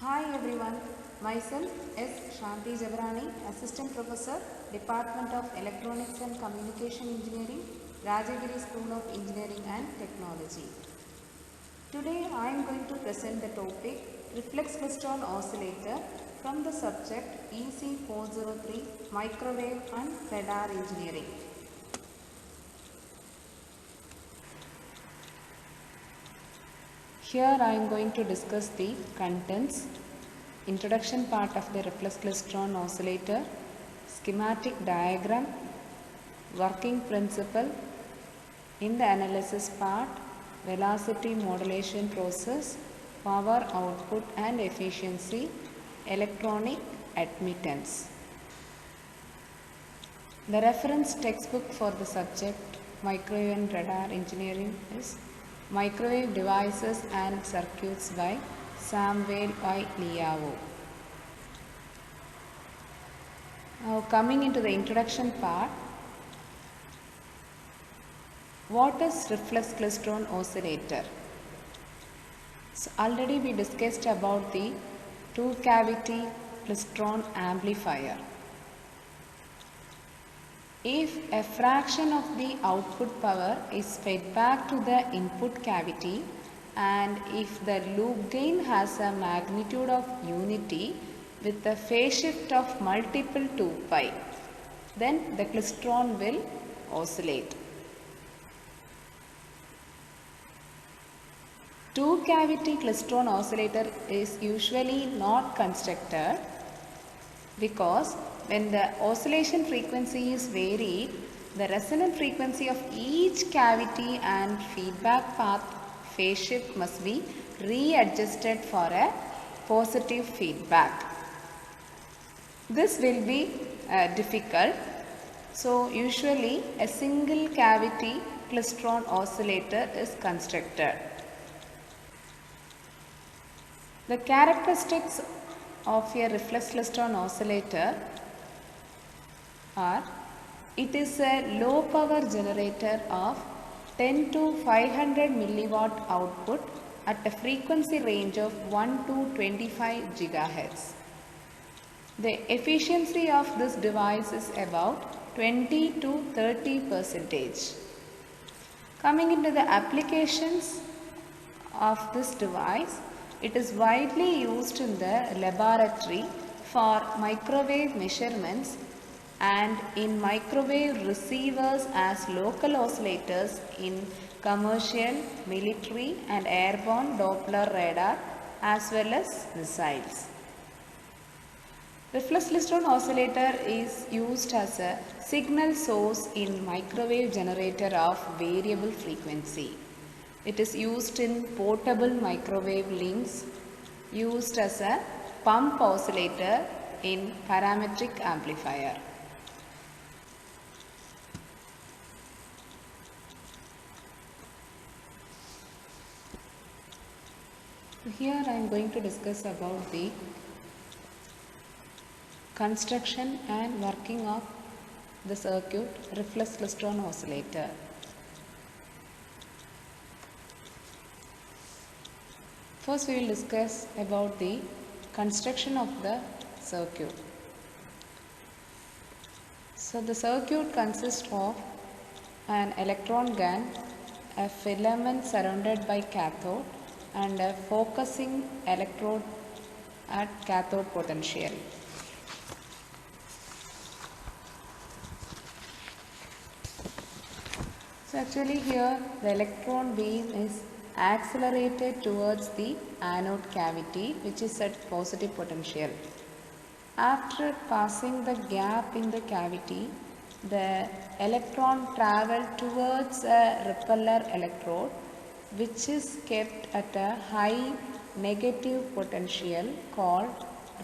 Hi everyone, myself S. Shanti Jabrani, Assistant Professor, Department of Electronics and Communication Engineering, Rajagiri School of Engineering and Technology. Today I am going to present the topic Reflex Klystron Oscillator from the subject EC403 Microwave and Radar Engineering. Here I am going to discuss the contents, introduction part of the reflex klystron oscillator, schematic diagram, working principle, in the analysis part, velocity modulation process, power output and efficiency, electronic admittance. The reference textbook for the subject Microwave and Radar Engineering is Microwave Devices and Circuits by Samuel I. Liao. Now coming into the introduction part, what is reflex klystron oscillator? So already we discussed about the two cavity klystron amplifier. If a fraction of the output power is fed back to the input cavity and if the loop gain has a magnitude of unity with a phase shift of multiple 2 pi, then the klystron will oscillate. Two cavity klystron oscillator is usually not constructed because when the oscillation frequency is varied, the resonant frequency of each cavity and feedback path phase shift must be readjusted for a positive feedback. This will be difficult. So usually a single cavity klystron oscillator is constructed. The characteristics of a reflex klystron oscillator are: it is a low power generator of 10 to 500 milliwatt output at a frequency range of 1 to 25 gigahertz. The efficiency of this device is about 20 to 30%. Coming into the applications of this device, it is widely used in the laboratory for microwave measurements and in microwave receivers as local oscillators in commercial, military and airborne Doppler radar as well as missiles. Reflex klystron oscillator is used as a signal source in microwave generator of variable frequency. It is used in portable microwave links, used as a pump oscillator in parametric amplifier. Here I am going to discuss about the construction and working of the circuit reflex klystron oscillator. First we will discuss about the construction of the circuit. So the circuit consists of an electron gun, a filament surrounded by cathode and a focusing electrode at cathode potential. So actually here the electron beam is accelerated towards the anode cavity which is at positive potential. After passing the gap in the cavity, the electron travels towards a repeller electrode which is kept at a high negative potential called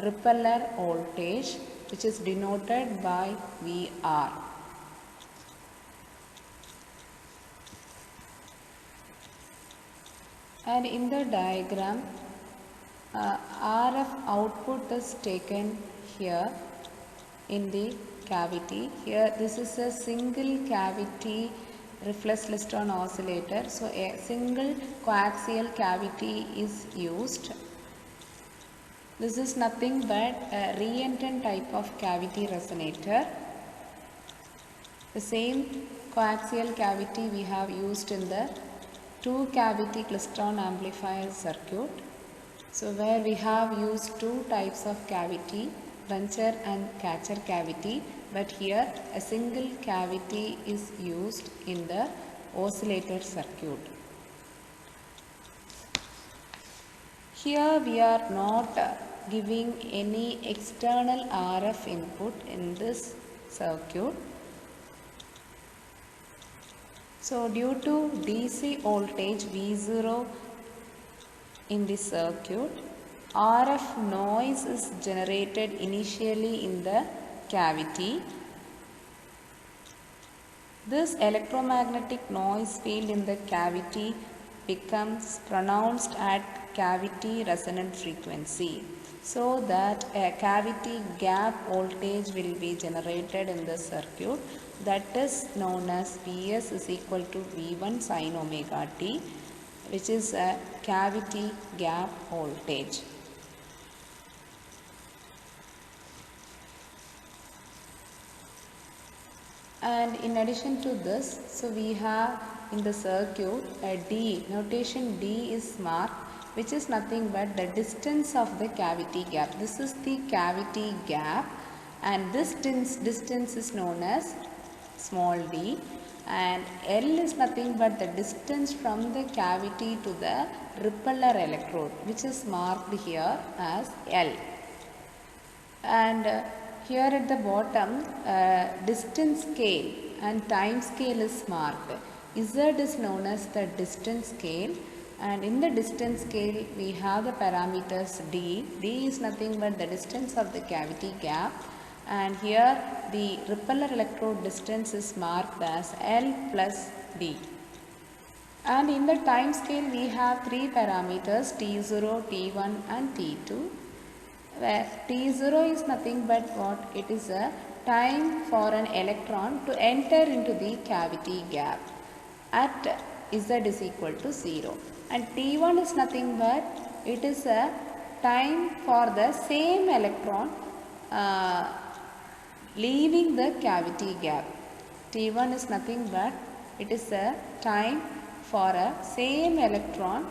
repeller voltage, which is denoted by VR. And in the diagram, RF output is taken here in the cavity. Here this is a single cavity reflex klystron oscillator. So a single coaxial cavity is used. This is nothing but a re-entrant type of cavity resonator. The same coaxial cavity we have used in the two cavity klystron amplifier circuit. So where we have used two types of cavity, buncher and catcher cavity, but here a single cavity is used in the oscillator circuit. Here we are not giving any external RF input in this circuit. So due to DC voltage V0 in the circuit, RF noise is generated initially in the cavity. This electromagnetic noise field in the cavity becomes pronounced at cavity resonant frequency, so that a cavity gap voltage will be generated in the circuit, that is known as Vs is equal to V1 sin omega t, which is a cavity gap voltage. And in addition to this, so we have in the circuit a D, notation D is marked, which is nothing but the distance of the cavity gap. This is the cavity gap, and this distance is known as small d, and L is nothing but the distance from the cavity to the repeller electrode, which is marked here as L. And here at the bottom, distance scale and time scale is marked. Z is known as the distance scale, and in the distance scale we have the parameters d. D is nothing but the distance of the cavity gap, and here the repeller electrode distance is marked as L plus D. And in the time scale we have three parameters, T0, T1 and T2, where T0 is nothing but what? It is a time for an electron to enter into the cavity gap at Z is equal to 0. And T1 is nothing but it is a time for the same electron leaving the cavity gap. T1 is nothing but it is a time for a same electron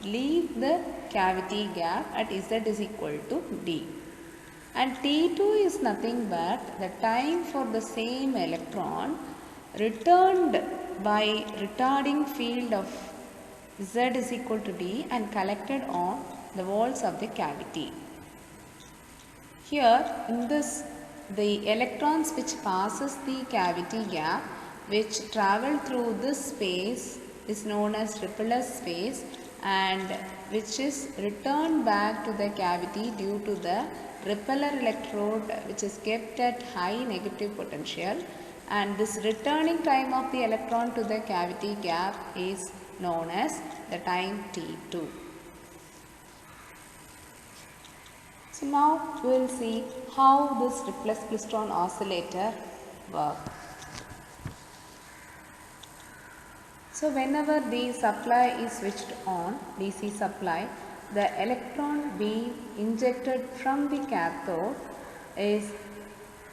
leave the cavity gap at Z is equal to D. And T2 is nothing but the time for the same electron returned by retarding field of Z is equal to D and collected on the walls of the cavity. Here in this, the electrons which passes the cavity gap, which travel through this space, is known as repeller space, and which is returned back to the cavity due to the repeller electrode which is kept at high negative potential, and this returning time of the electron to the cavity gap is known as the time T2. So now we will see how this rippless klystron oscillator works. So whenever the supply is switched on, DC supply, the electron being injected from the cathode is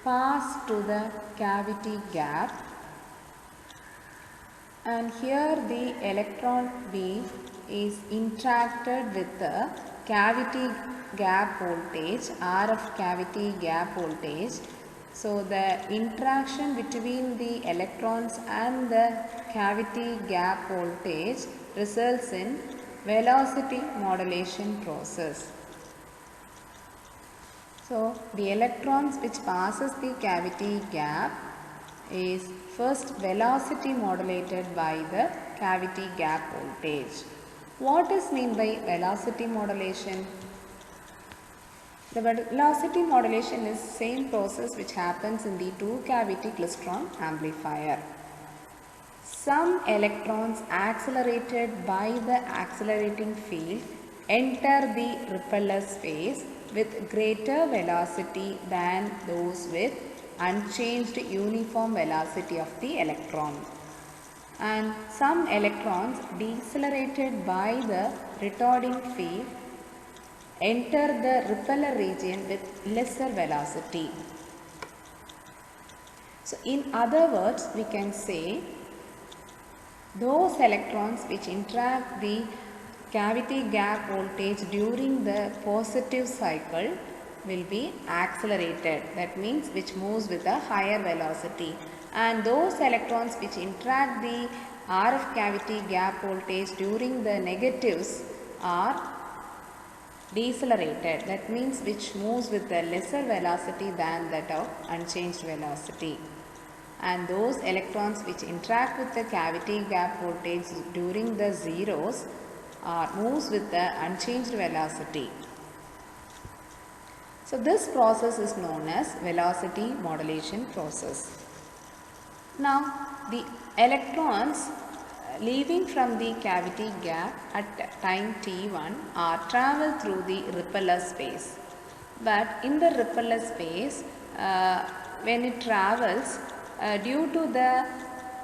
passed to the cavity gap, and here the electron beam is interacted with the cavity gap voltage, RF cavity gap voltage. So the interaction between the electrons and the cavity gap voltage results in velocity modulation process. So the electrons which passes the cavity gap is first velocity modulated by the cavity gap voltage. What is meant by velocity modulation? The velocity modulation is same process which happens in the two cavity klystron amplifier. Some electrons accelerated by the accelerating field enter the repeller space with greater velocity than those with unchanged uniform velocity of the electron. And some electrons decelerated by the retarding field enter the repeller region with lesser velocity. So in other words, we can say those electrons which interact the cavity gap voltage during the positive cycle will be accelerated. That means which moves with a higher velocity. And those electrons which interact the RF cavity gap voltage during the negatives are decelerated. That means which moves with a lesser velocity than that of unchanged velocity. And those electrons which interact with the cavity gap voltage during the zeros moves with the unchanged velocity. So this process is known as velocity modulation process. Now the electrons leaving from the cavity gap at time t1 are travel through the repeller space. But in the repeller space, when it travels, due to the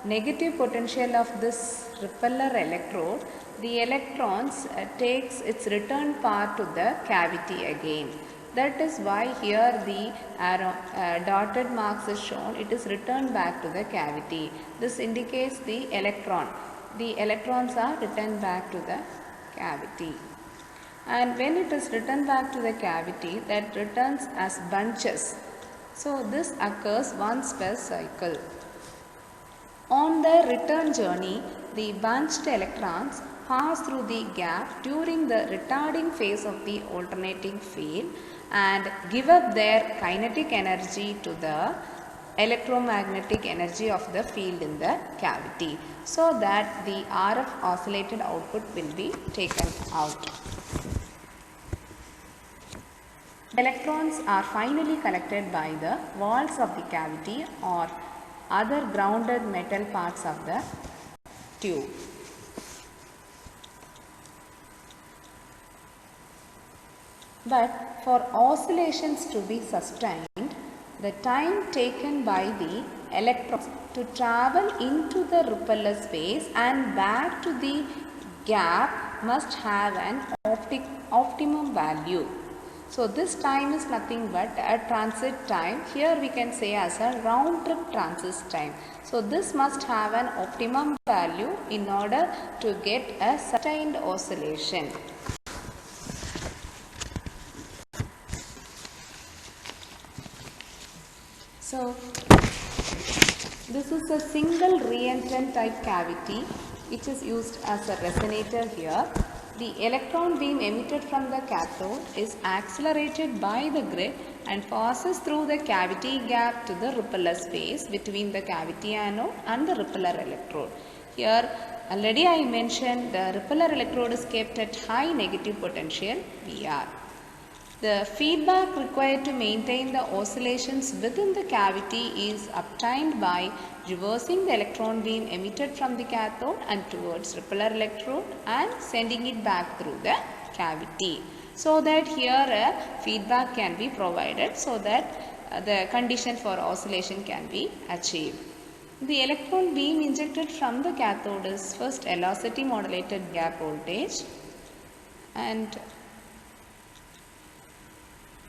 negative potential of this repeller electrode, the electrons takes its return path to the cavity again. That is why here the arrow, dotted marks is shown. It is returned back to the cavity. This indicates the electron. The electrons are returned back to the cavity. And when it is returned back to the cavity, that returns as bunches. So this occurs once per cycle. On the return journey, the bunched electrons pass through the gap during the retarding phase of the alternating field and give up their kinetic energy to the electromagnetic energy of the field in the cavity, so that the RF oscillated output will be taken out. Electrons are finally collected by the walls of the cavity or other grounded metal parts of the tube. But for oscillations to be sustained, the time taken by the electrons to travel into the repeller space and back to the gap must have an optimum value. So this time is nothing but a transit time. Here we can say as a round trip transit time. So this must have an optimum value in order to get a sustained oscillation. So this is a single reentrant type cavity which is used as a resonator here. The electron beam emitted from the cathode is accelerated by the grid and passes through the cavity gap to the repeller space between the cavity anode and the repeller electrode. Here already I mentioned the repeller electrode is kept at high negative potential VR. The feedback required to maintain the oscillations within the cavity is obtained by reversing the electron beam emitted from the cathode and towards repeller electrode and sending it back through the cavity, so that here a feedback can be provided so that the condition for oscillation can be achieved. The electron beam injected from the cathode is first velocity modulated gap voltage, and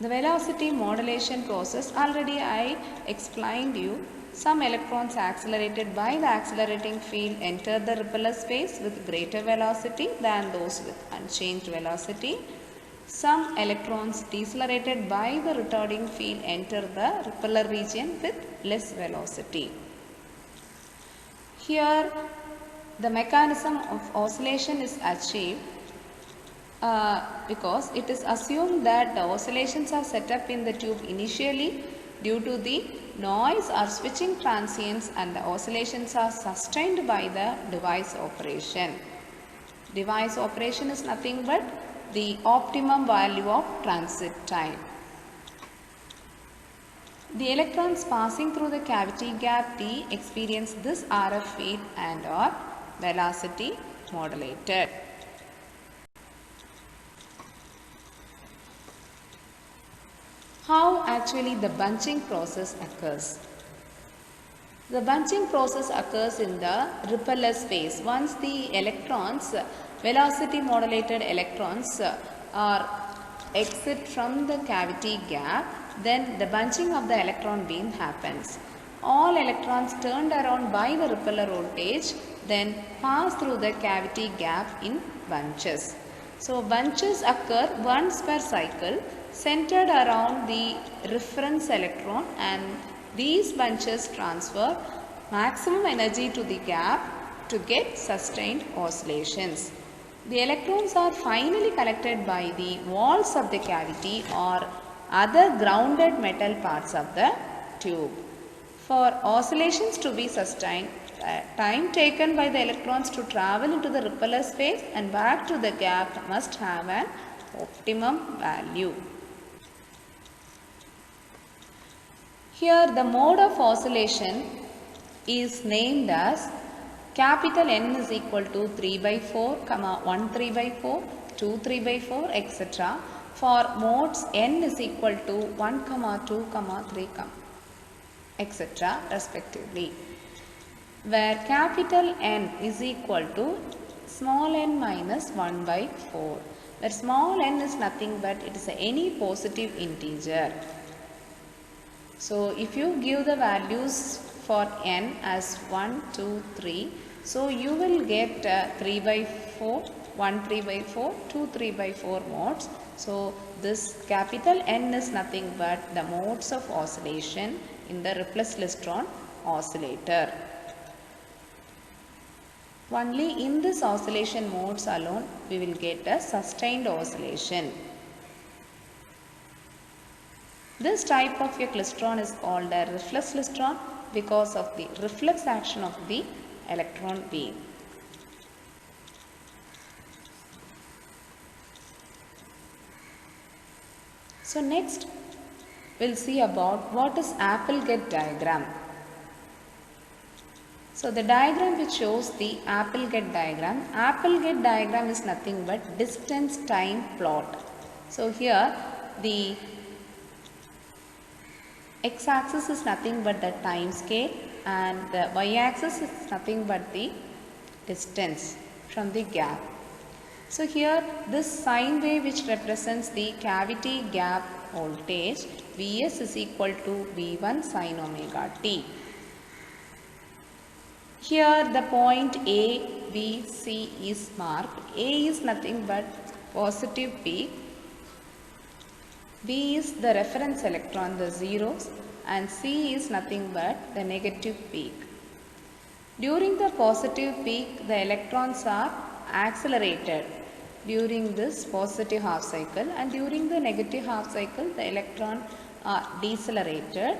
the velocity modulation process already I explained you. Some electrons accelerated by the accelerating field enter the repeller space with greater velocity than those with unchanged velocity. Some electrons decelerated by the retarding field enter the repeller region with less velocity. Here the mechanism of oscillation is achieved because it is assumed that the oscillations are set up in the tube initially due to the noise or switching transients, and the oscillations are sustained by the device operation. Device operation is nothing but the optimum value of transit time. The electrons passing through the cavity gap T experience this RF field and are velocity modulated. How actually the bunching process occurs? The bunching process occurs in the repeller space. Once the electrons, velocity modulated electrons are exit from the cavity gap, then the bunching of the electron beam happens. All electrons turned around by the repeller voltage then pass through the cavity gap in bunches. So bunches occur once per cycle centered around the reference electron, and these bunches transfer maximum energy to the gap to get sustained oscillations. The electrons are finally collected by the walls of the cavity or other grounded metal parts of the tube. For oscillations to be sustained, time taken by the electrons to travel into the repeller space and back to the gap must have an optimum value. Here the mode of oscillation is named as capital N is equal to 3 by 4, 1 3 by 4, 2 3 by 4, etc. For modes N is equal to 1, 2, 3, etc. respectively, where capital N is equal to small n minus 1 by 4, where small n is nothing but it is any positive integer. So if you give the values for n as 1, 2, 3, so you will get 3 by 4, 1 3 by 4, 2 3 by 4 modes. So this capital N is nothing but the modes of oscillation in the Ripley's Klystron oscillator. Only in this oscillation modes alone we will get a sustained oscillation. This type of a klystron is called a reflex klystron because of the reflex action of the electron beam. So next we'll see about what is Applegate diagram. So the diagram which shows the Applegate diagram is nothing but distance time plot. So here the x-axis is nothing but the time scale and the y-axis is nothing but the distance from the gap. So here this sine wave which represents the cavity gap voltage Vs is equal to V1 sin omega t. Here the point A, B, C is marked. A is nothing but positive peak. B is the reference electron, the zeros, and C is nothing but the negative peak. During the positive peak, the electrons are accelerated during this positive half cycle, and during the negative half cycle, the electron are decelerated,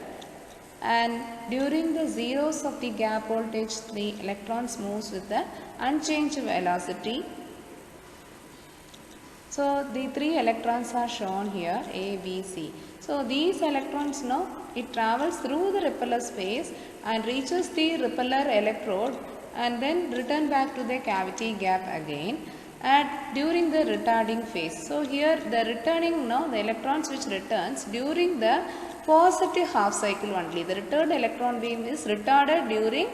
and during the zeros of the gap voltage, the electrons moves with the unchanged velocity. So the three electrons are shown here, A, B, C. So these electrons now it travels through the repeller space and reaches the repeller electrode and then return back to the cavity gap again and during the retarding phase. So here the returning now the electrons which returns during the positive half cycle only. The returned electron beam is retarded during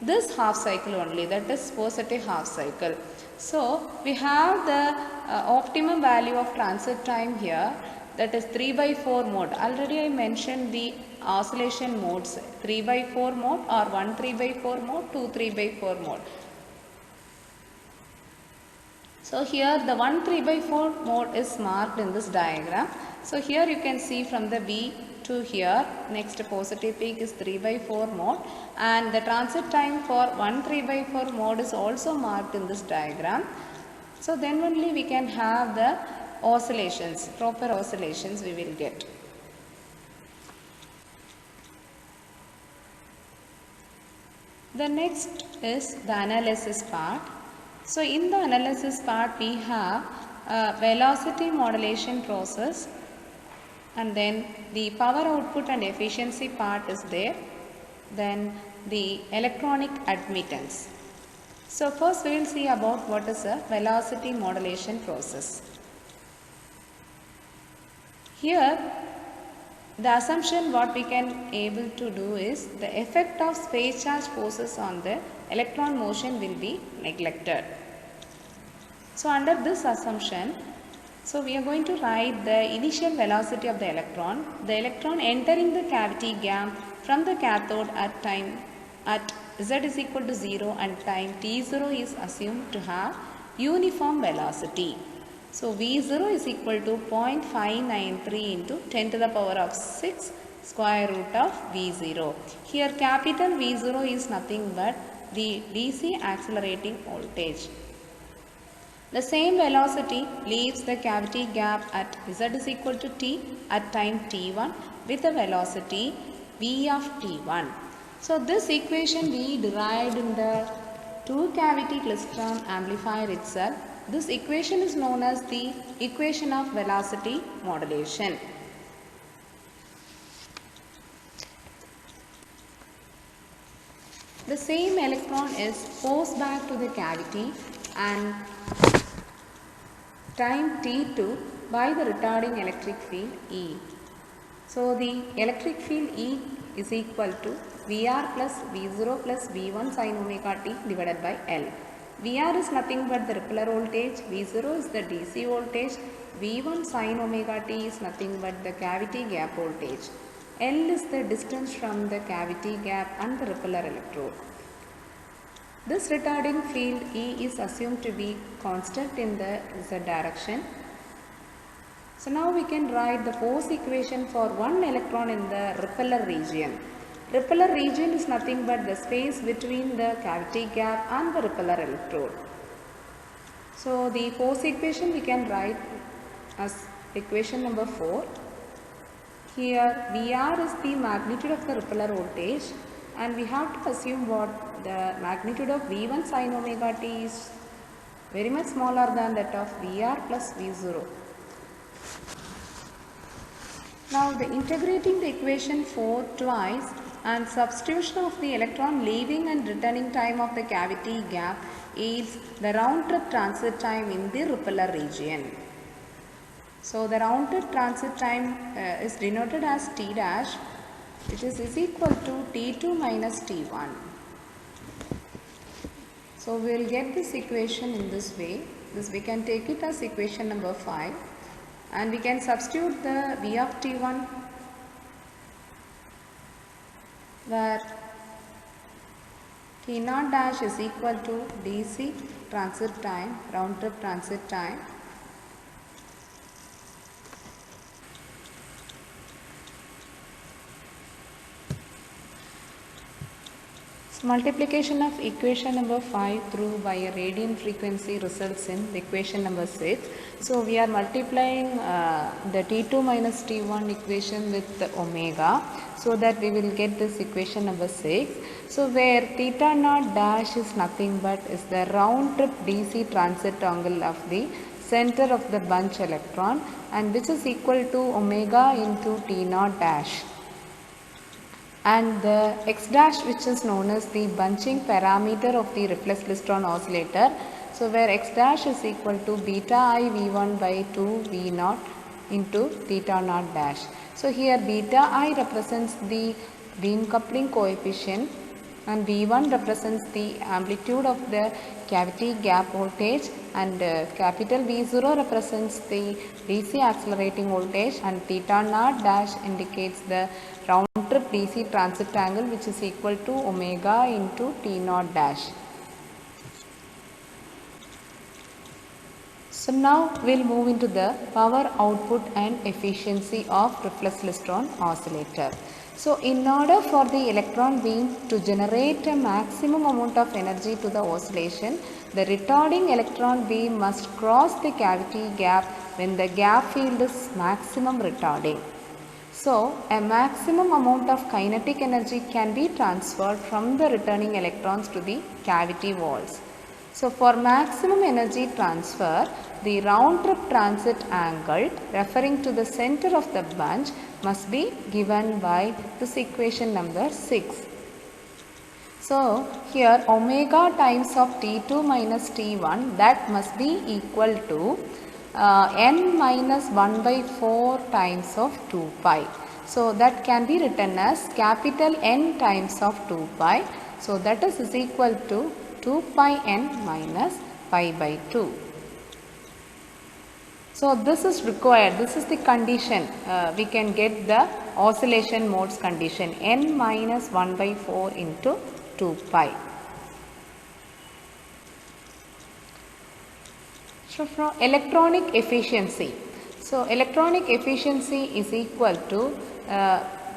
this half cycle only, that is positive half cycle. So we have the optimum value of transit time here, that is 3 by 4 mode. Already I mentioned the oscillation modes, 3 by 4 mode or 1 3 by 4 mode, 2 3 by 4 mode. So here the 1 3 by 4 mode is marked in this diagram. So here you can see from the B to here, next positive peak is 3 by 4 mode, and the transit time for 1 3 by 4 mode is also marked in this diagram. So then only we can have the oscillations, proper oscillations we will get. The next is the analysis part. So in the analysis part we have a velocity modulation process, and then the power output and efficiency part is there, then the electronic admittance. So first we will see about what is a velocity modulation process. Here the assumption what we can able to do is the effect of space charge forces on the electron motion will be neglected. So under this assumption, So we are going to write the initial velocity of the electron. The electron entering the cavity gap from the cathode at time at z is equal to 0 and time t0 is assumed to have uniform velocity. So V0 is equal to 0.593 into 10 to the power of 6 square root of V0. Here capital V0 is nothing but the DC accelerating voltage. The same velocity leaves the cavity gap at z is equal to t at time t1 with a velocity v of t1. So this equation we derived in the two cavity klystron amplifier itself. This equation is known as the equation of velocity modulation. The same electron is forced back to the cavity and time t2 by the retarding electric field E. So the electric field E is equal to Vr plus V0 plus V1 sin omega t divided by L. Vr is nothing but the repeller voltage, V0 is the DC voltage, V1 sin omega t is nothing but the cavity gap voltage. L is the distance from the cavity gap and the repeller electrode. This retarding field E is assumed to be constant in the z direction. So now we can write the force equation for one electron in the repeller region. Repeller region is nothing but the space between the cavity gap and the repeller electrode. So the force equation we can write as equation number 4. Here Vr is the magnitude of the repeller voltage and we have to assume what the magnitude of V1 sin omega t is very much smaller than that of Vr plus V0. Now the integrating the equation 4 twice and substitution of the electron leaving and returning time of the cavity gap yields the round trip transit time in the repeller region. So the round trip transit time is denoted as T dash, which is equal to T2 minus T1. So we will get this equation in this way. This we can take it as equation number 5 and we can substitute the V of T1 where T naught dash is equal to DC transit time, round trip transit time, so multiplication of equation number 5 through by a radian frequency results in the equation number 6. So we are multiplying the T2 minus T1 equation with the omega so that we will get this equation number 6. So where theta naught dash is nothing but is the round trip DC transit angle of the center of the bunch electron and which is equal to omega into T naught dash. And the x dash which is known as the bunching parameter of the reflex klystron oscillator. So where x dash is equal to beta I V1 by 2 V naught into theta naught dash. So here beta I represents the beam coupling coefficient and V1 represents the amplitude of the cavity gap voltage and capital V0 represents the DC accelerating voltage and theta naught dash indicates the round trip DC transit angle which is equal to omega into T naught dash. So now we will move into the power output and efficiency of reflex klystron oscillator. So in order for the electron beam to generate a maximum amount of energy to the oscillation, the retarding electron beam must cross the cavity gap when the gap field is maximum retarding. So a maximum amount of kinetic energy can be transferred from the returning electrons to the cavity walls. So for maximum energy transfer, the round trip transit angle referring to the center of the bunch must be given by this equation number 6. So here omega times of T2 minus T1 that must be equal to n minus 1 by 4 times of 2 pi. So that can be written as capital N times of 2 pi. So that is equal to 2 pi n minus pi by 2. So this is required, this is the condition, we can get the oscillation modes condition, n minus 1 by 4 into 2 pi. So from electronic efficiency, so electronic efficiency is equal to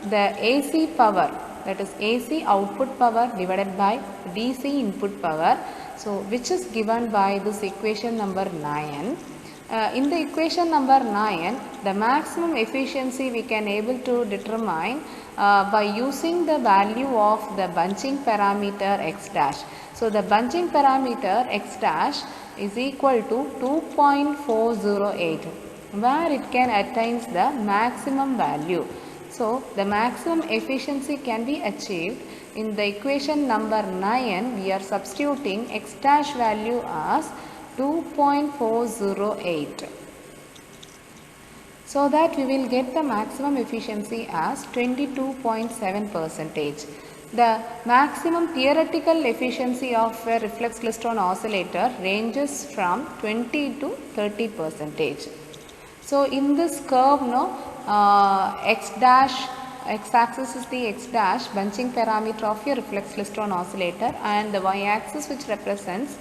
the AC power, that is AC output power divided by DC input power, so which is given by this equation number 9. In the equation number 9, the maximum efficiency we can able to determine by using the value of the bunching parameter x dash. So the bunching parameter x dash is equal to 2.408, where it can attains the maximum value. So the maximum efficiency can be achieved in the equation number 9. We are substituting x dash value as 2.408, so that we will get the maximum efficiency as 22.7%. The maximum theoretical efficiency of a reflex klystron oscillator ranges from 20 to 30%. So in this curve, x dash, x axis is the x dash bunching parameter of your reflex klystron oscillator, and the y axis which represents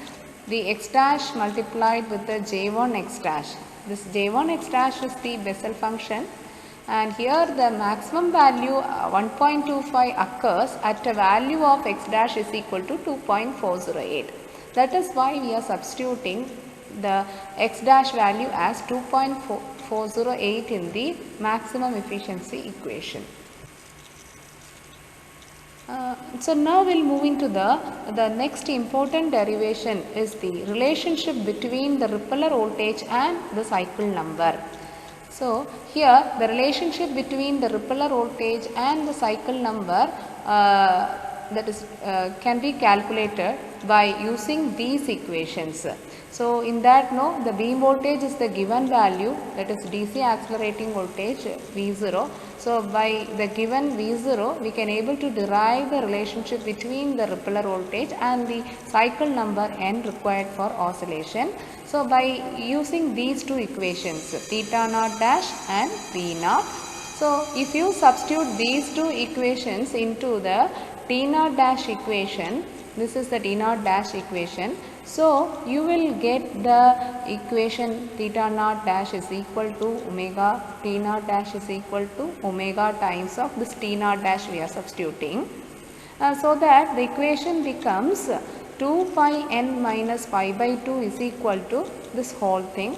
the x dash multiplied with the j1 x dash. This j1 x dash is the Bessel function, and here the maximum value 1.25 occurs at a value of x dash is equal to 2.408. That is why we are substituting the x dash value as 2.408 in the maximum efficiency equation. So now we will move into the next important derivation is the relationship between the repeller voltage and the cycle number. So here the relationship between the repeller voltage and the cycle number can be calculated by using these equations. So in that, the beam voltage is the given value, that is DC accelerating voltage V0. So by the given V0 we can able to derive the relationship between the repeller voltage and the cycle number n required for oscillation. So by using these two equations, theta naught dash and V naught. So if you substitute these two equations into the T naught dash equation, this is the T naught dash equation. So you will get the equation theta naught dash is equal to omega, T naught dash is equal to omega times of this T naught dash we are substituting. So that the equation becomes 2 pi n minus pi by 2 is equal to this whole thing.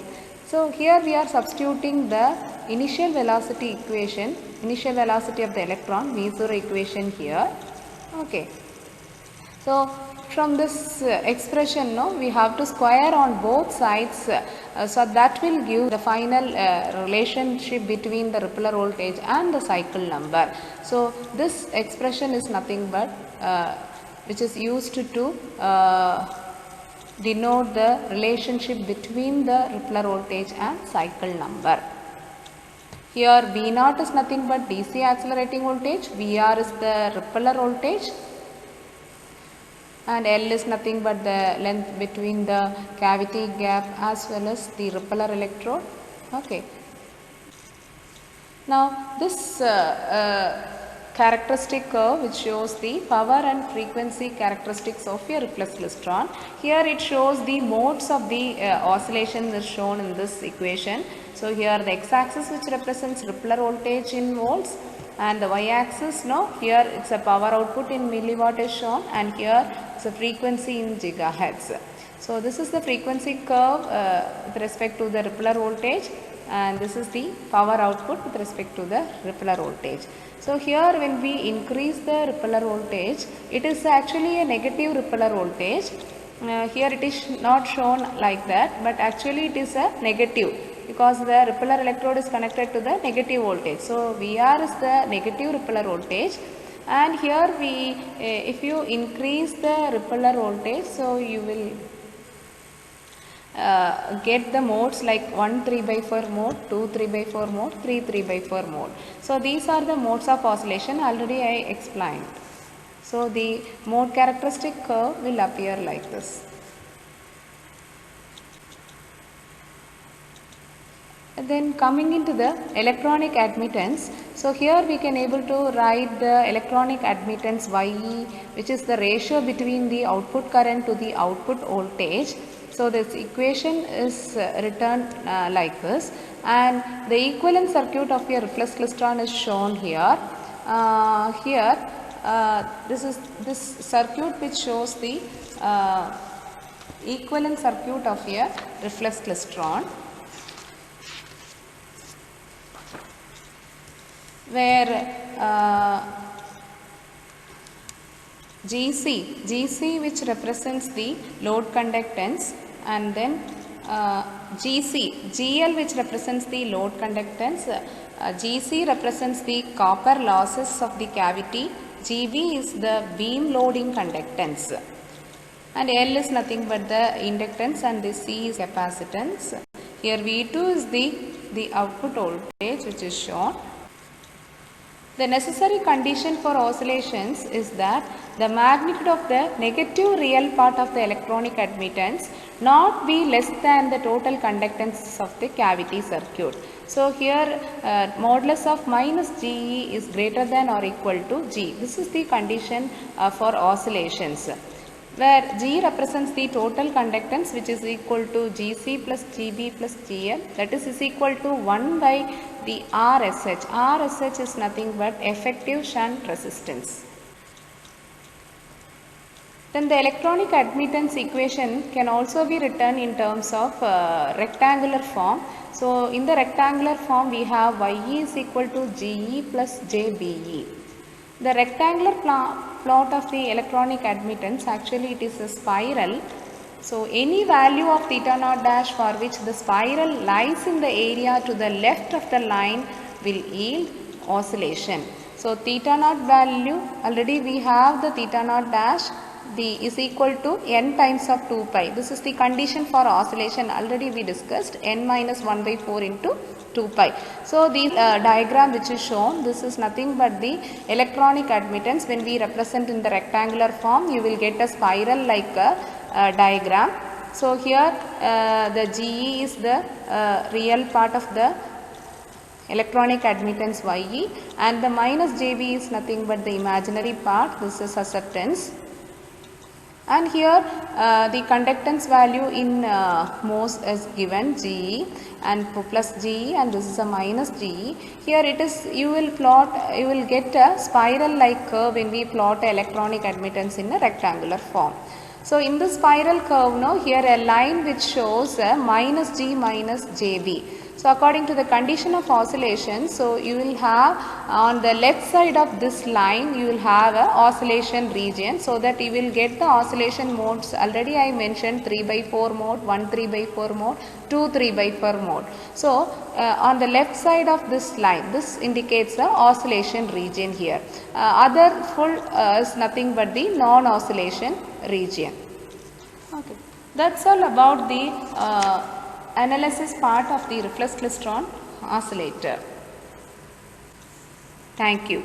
So here we are substituting the initial velocity equation, initial velocity of the electron V0 equation here. Okay. So from this expression, we have to square on both sides, so that will give the final relationship between the repeller voltage and the cycle number. So this expression is nothing but which is used to denote the relationship between the repeller voltage and cycle number. Here V0 is nothing but DC accelerating voltage, VR is the repeller voltage, and L is nothing but the length between the cavity gap as well as the repeller electrode. Okay. Now this characteristic curve which shows the power and frequency characteristics of your reflex klystron. Here it shows the modes of the oscillation is shown in this equation. So here the x-axis which represents repeller voltage in volts, and the y-axis, here it's a power output in milliwatt is shown, and here it's a frequency in gigahertz. So this is the frequency curve with respect to the repeller voltage, and this is the power output with respect to the repeller voltage. So here when we increase the repeller voltage, it is actually a negative repeller voltage. Here it is not shown like that, but actually it is a negative, because the repeller electrode is connected to the negative voltage. So VR is the negative repeller voltage, and here if you increase the repeller voltage, so you will get the modes like 1 3/4 mode, 2 3/4 mode, 3 3/4 mode. So these are the modes of oscillation, already I explained. So the mode characteristic curve will appear like this. Then coming into the electronic admittance, so here we can able to write the electronic admittance YE, which is the ratio between the output current to the output voltage. So this equation is written like this, and the equivalent circuit of your reflex klystron is shown here. This is this circuit which shows the equivalent circuit of a reflex klystron, where GC which represents the load conductance, and then GL which represents the load conductance, GC represents the copper losses of the cavity, GB is the beam loading conductance, and L is nothing but the inductance, and the C is capacitance. Here V2 is the output voltage which is shown. The necessary condition for oscillations is that the magnitude of the negative real part of the electronic admittance not be less than the total conductance of the cavity circuit. So here modulus of minus GE is greater than or equal to G. This is the condition for oscillations, where G represents the total conductance, which is equal to GC plus GB plus GL, that is equal to 1 by the RSH. RSH is nothing but effective shunt resistance. Then the electronic admittance equation can also be written in terms of rectangular form. So in the rectangular form we have YE is equal to GE plus JBE. The rectangular plot of the electronic admittance, actually it is a spiral. So any value of theta naught dash for which the spiral lies in the area to the left of the line will yield oscillation. So theta naught value, already we have the theta naught dash is equal to n times of 2 pi. This is the condition for oscillation, already we discussed, n minus 1 by 4 into 2 pi. So the diagram which is shown, this is nothing but the electronic admittance. When we represent in the rectangular form, you will get a spiral like diagram. So here the GE is the real part of the electronic admittance YE, and the minus JB is nothing but the imaginary part, this is susceptance. And here the conductance value in mhos is given GE and plus GE, and this is a minus GE. Here it is, you will get a spiral like curve when we plot electronic admittance in a rectangular form. So in the spiral curve now, here a line which shows minus G minus JB. So according to the condition of oscillation, so you will have on the left side of this line, you will have a oscillation region, so that you will get the oscillation modes. Already I mentioned 3 by 4 mode, 1 3 by 4 mode, 2 3 by 4 mode. So on the left side of this line, this indicates the oscillation region here. Other full is nothing but the non-oscillation region. Okay, that's all about the analysis part of the reflex klystron oscillator. Thank you.